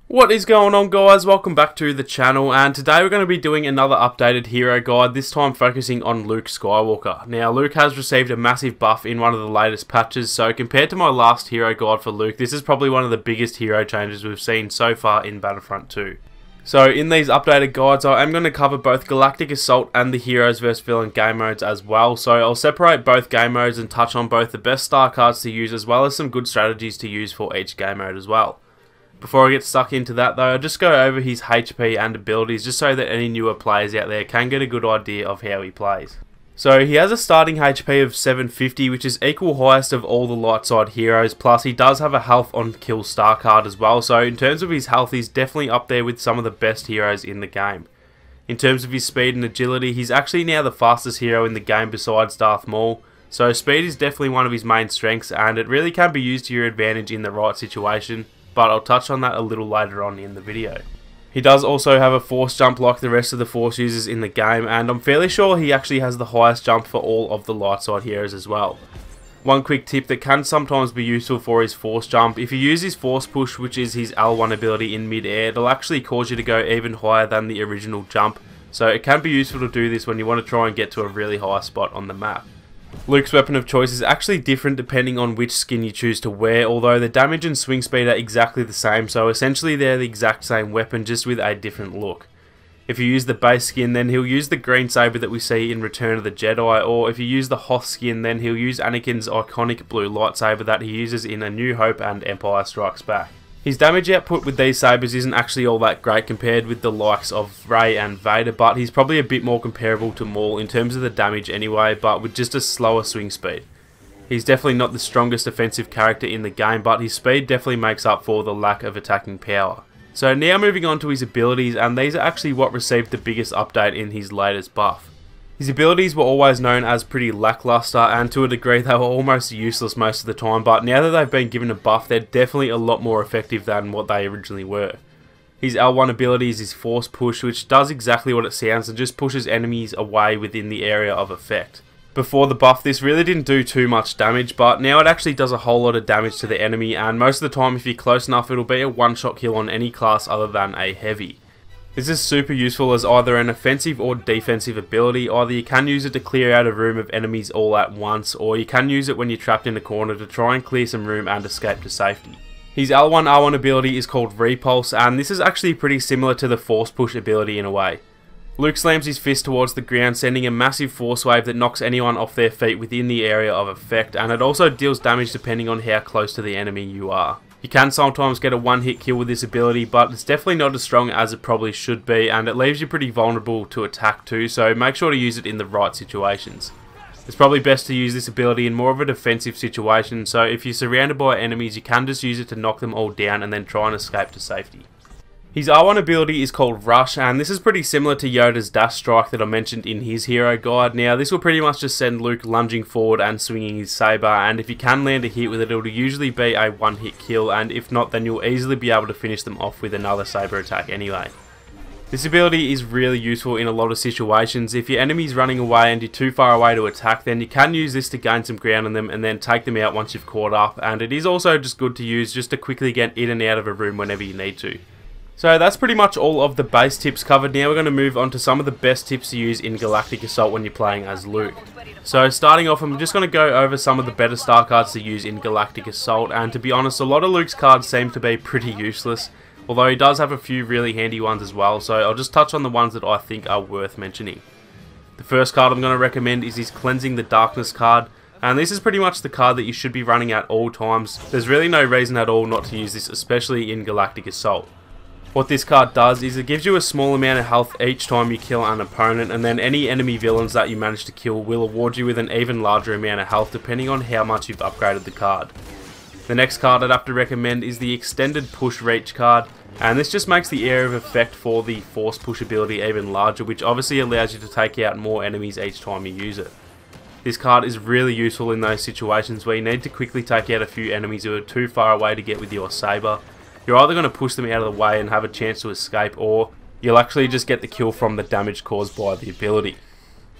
What is going on, guys? Welcome back to the channel, and today we're going to be doing another updated hero guide, this time focusing on Luke Skywalker. Now, Luke has received a massive buff in one of the latest patches, so compared to my last hero guide for Luke, this is probably one of the biggest hero changes we've seen so far in Battlefront 2. So in these updated guides, I am going to cover both Galactic Assault and the Heroes vs Villain game modes as well, so I'll separate both game modes and touch on both the best star cards to use as well as some good strategies to use for each game mode as well. Before I get stuck into that though, I'll just go over his HP and abilities just so that any newer players out there can get a good idea of how he plays. So he has a starting HP of 750, which is equal highest of all the light side heroes, plus he does have a health on kill star card as well, so in terms of his health he's definitely up there with some of the best heroes in the game. In terms of his speed and agility, he's actually now the fastest hero in the game besides Darth Maul, so speed is definitely one of his main strengths and it really can be used to your advantage in the right situation, but I'll touch on that a little later on in the video. He does also have a force jump like the rest of the force users in the game, and I'm fairly sure he actually has the highest jump for all of the light side heroes as well. One quick tip that can sometimes be useful for his force jump: if you use his force push, which is his L1 ability in mid-air, it'll actually cause you to go even higher than the original jump, so it can be useful to do this when you want to try and get to a really high spot on the map. Luke's weapon of choice is actually different depending on which skin you choose to wear, although the damage and swing speed are exactly the same, so essentially they're the exact same weapon just with a different look. If you use the base skin, then he'll use the green saber that we see in Return of the Jedi, or if you use the Hoth skin, then he'll use Anakin's iconic blue lightsaber that he uses in A New Hope and Empire Strikes Back. His damage output with these sabers isn't actually all that great compared with the likes of Rey and Vader, but he's probably a bit more comparable to Maul in terms of the damage anyway, but with just a slower swing speed. He's definitely not the strongest offensive character in the game, but his speed definitely makes up for the lack of attacking power. So now moving on to his abilities, and these are actually what received the biggest update in his latest buff. His abilities were always known as pretty lackluster, and to a degree they were almost useless most of the time, but now that they've been given a buff, they're definitely a lot more effective than what they originally were. His L1 ability is his force push, which does exactly what it sounds and just pushes enemies away within the area of effect. Before the buff, this really didn't do too much damage, but now it actually does a whole lot of damage to the enemy, and most of the time if you're close enough it'll be a one-shot kill on any class other than a heavy. This is super useful as either an offensive or defensive ability. Either you can use it to clear out a room of enemies all at once, or you can use it when you're trapped in a corner to try and clear some room and escape to safety. His L1R1 ability is called Repulse, and this is actually pretty similar to the Force Push ability in a way. Luke slams his fist towards the ground, sending a massive force wave that knocks anyone off their feet within the area of effect, and it also deals damage depending on how close to the enemy you are. You can sometimes get a one-hit kill with this ability, but it's definitely not as strong as it probably should be, and it leaves you pretty vulnerable to attack too, so make sure to use it in the right situations. It's probably best to use this ability in more of a defensive situation, so if you're surrounded by enemies you can just use it to knock them all down and then try and escape to safety. His R1 ability is called Rush, and this is pretty similar to Yoda's dash strike that I mentioned in his hero guide. Now this will pretty much just send Luke lunging forward and swinging his saber, and if you can land a hit with it, it'll usually be a one-hit kill, and if not then you'll easily be able to finish them off with another saber attack anyway. This ability is really useful in a lot of situations. If your enemy's running away and you're too far away to attack, then you can use this to gain some ground on them and then take them out once you've caught up, and it is also just good to use just to quickly get in and out of a room whenever you need to. So that's pretty much all of the base tips covered. Now we're going to move on to some of the best tips to use in Galactic Assault when you're playing as Luke. So starting off, I'm just going to go over some of the better star cards to use in Galactic Assault, and to be honest, a lot of Luke's cards seem to be pretty useless, although he does have a few really handy ones as well, so I'll just touch on the ones that I think are worth mentioning. The first card I'm going to recommend is his Cleansing the Darkness card, and this is pretty much the card that you should be running at all times. There's really no reason at all not to use this, especially in Galactic Assault. What this card does is it gives you a small amount of health each time you kill an opponent, and then any enemy villains that you manage to kill will award you with an even larger amount of health depending on how much you've upgraded the card. The next card I'd have to recommend is the Extended Push Reach card, and this just makes the area of effect for the Force Push ability even larger, which obviously allows you to take out more enemies each time you use it. This card is really useful in those situations where you need to quickly take out a few enemies who are too far away to get with your saber. You're either going to push them out of the way and have a chance to escape, or you'll actually just get the kill from the damage caused by the ability.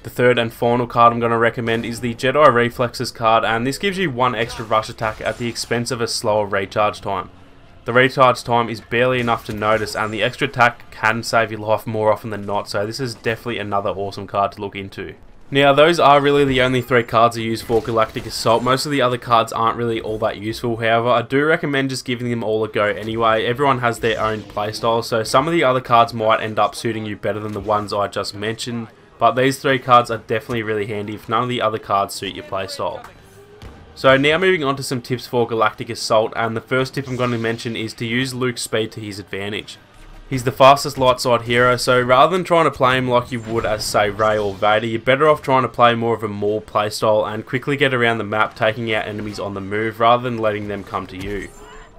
The third and final card I'm going to recommend is the Jedi Reflexes card, and this gives you one extra rush attack at the expense of a slower recharge time. The recharge time is barely enough to notice, and the extra attack can save your life more often than not, so this is definitely another awesome card to look into. Now, those are really the only 3 cards I use for Galactic Assault. Most of the other cards aren't really all that useful. However, I do recommend just giving them all a go anyway. Everyone has their own playstyle, so some of the other cards might end up suiting you better than the ones I just mentioned. But these 3 cards are definitely really handy if none of the other cards suit your playstyle. So now moving on to some tips for Galactic Assault, and the first tip I'm going to mention is to use Luke's speed to his advantage. He's the fastest light side hero, so rather than trying to play him like you would as say Rey or Vader, you're better off trying to play more of a Maul playstyle and quickly get around the map, taking out enemies on the move rather than letting them come to you.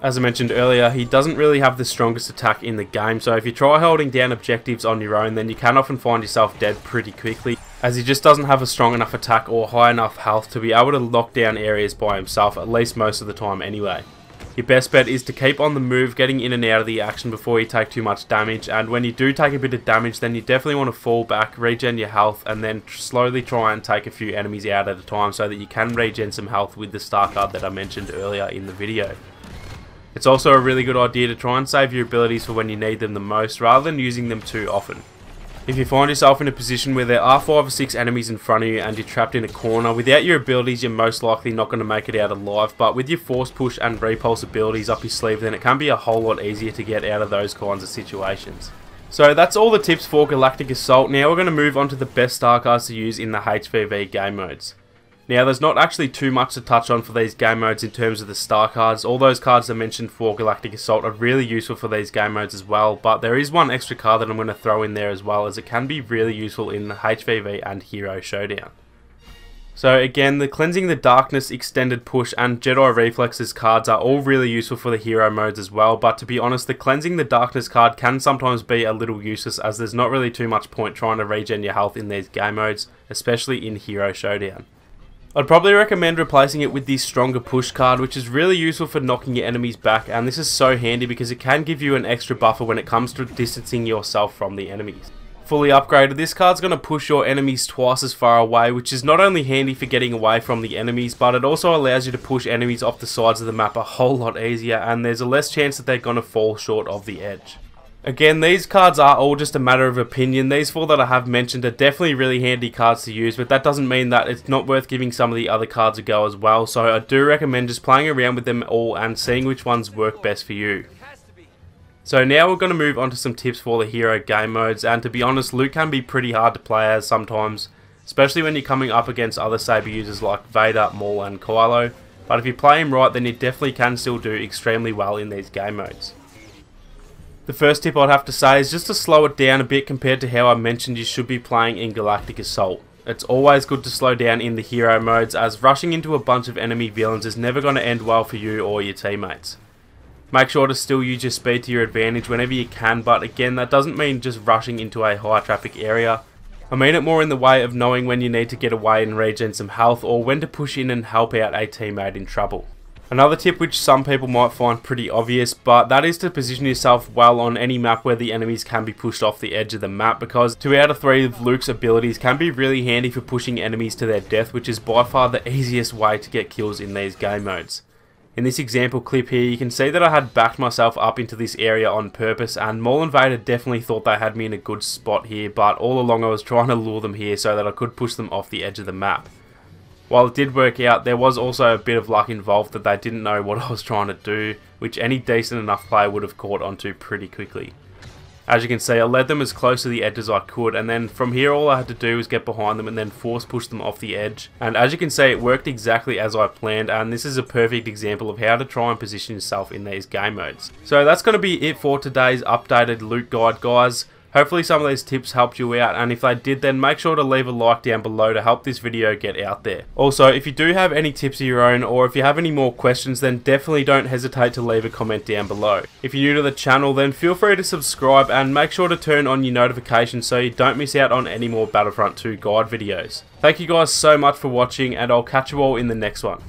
As I mentioned earlier, he doesn't really have the strongest attack in the game, so if you try holding down objectives on your own, then you can often find yourself dead pretty quickly, as he just doesn't have a strong enough attack or high enough health to be able to lock down areas by himself, at least most of the time anyway. Your best bet is to keep on the move, getting in and out of the action before you take too much damage, and when you do take a bit of damage, then you definitely want to fall back, regen your health, and then slowly try and take a few enemies out at a time so that you can regen some health with the star card that I mentioned earlier in the video. It's also a really good idea to try and save your abilities for when you need them the most, rather than using them too often. If you find yourself in a position where there are 5 or 6 enemies in front of you and you're trapped in a corner, without your abilities you're most likely not going to make it out alive, but with your force push and repulse abilities up your sleeve, then it can be a whole lot easier to get out of those kinds of situations. So that's all the tips for Galactic Assault. Now we're going to move on to the best star cards to use in the HVV game modes. Now, there's not actually too much to touch on for these game modes in terms of the star cards. All those cards I mentioned for Galactic Assault are really useful for these game modes as well, but there is one extra card that I'm going to throw in there as well, as it can be really useful in the HVV and Hero Showdown. So again, the Cleansing the Darkness, Extended Push and Jedi Reflexes cards are all really useful for the hero modes as well, but to be honest, the Cleansing the Darkness card can sometimes be a little useless, as there's not really too much point trying to regen your health in these game modes, especially in Hero Showdown. I'd probably recommend replacing it with the Stronger Push card, which is really useful for knocking your enemies back, and this is so handy because it can give you an extra buffer when it comes to distancing yourself from the enemies. Fully upgraded, this card's going to push your enemies twice as far away, which is not only handy for getting away from the enemies, but it also allows you to push enemies off the sides of the map a whole lot easier, and there's a less chance that they're going to fall short of the edge. Again, these cards are all just a matter of opinion. These 4 that I have mentioned are definitely really handy cards to use, but that doesn't mean that it's not worth giving some of the other cards a go as well, so I do recommend just playing around with them all and seeing which ones work best for you. So now we're going to move on to some tips for the hero game modes, and to be honest, Luke can be pretty hard to play as sometimes, especially when you're coming up against other saber users like Vader, Maul and Kylo, but if you play him right, then you definitely can still do extremely well in these game modes. The first tip I'd have to say is just to slow it down a bit compared to how I mentioned you should be playing in Galactic Assault. It's always good to slow down in the hero modes, as rushing into a bunch of enemy villains is never going to end well for you or your teammates. Make sure to still use your speed to your advantage whenever you can, but again, that doesn't mean just rushing into a high traffic area. I mean it more in the way of knowing when you need to get away and regen some health, or when to push in and help out a teammate in trouble. Another tip which some people might find pretty obvious, but that is to position yourself well on any map where the enemies can be pushed off the edge of the map, because 2 out of 3 of Luke's abilities can be really handy for pushing enemies to their death, which is by far the easiest way to get kills in these game modes. In this example clip here, you can see that I had backed myself up into this area on purpose, and Maul and Vader definitely thought they had me in a good spot here, but all along I was trying to lure them here so that I could push them off the edge of the map. While it did work out, there was also a bit of luck involved that they didn't know what I was trying to do, which any decent enough player would have caught onto pretty quickly. As you can see, I led them as close to the edge as I could, and then from here all I had to do was get behind them and then force push them off the edge. And as you can see, it worked exactly as I planned, and this is a perfect example of how to try and position yourself in these game modes. So that's going to be it for today's updated loot guide, guys. Hopefully some of these tips helped you out, and if they did, then make sure to leave a like down below to help this video get out there. Also, if you do have any tips of your own, or if you have any more questions, then definitely don't hesitate to leave a comment down below. If you're new to the channel, then feel free to subscribe and make sure to turn on your notifications so you don't miss out on any more Battlefront 2 guide videos. Thank you guys so much for watching, and I'll catch you all in the next one.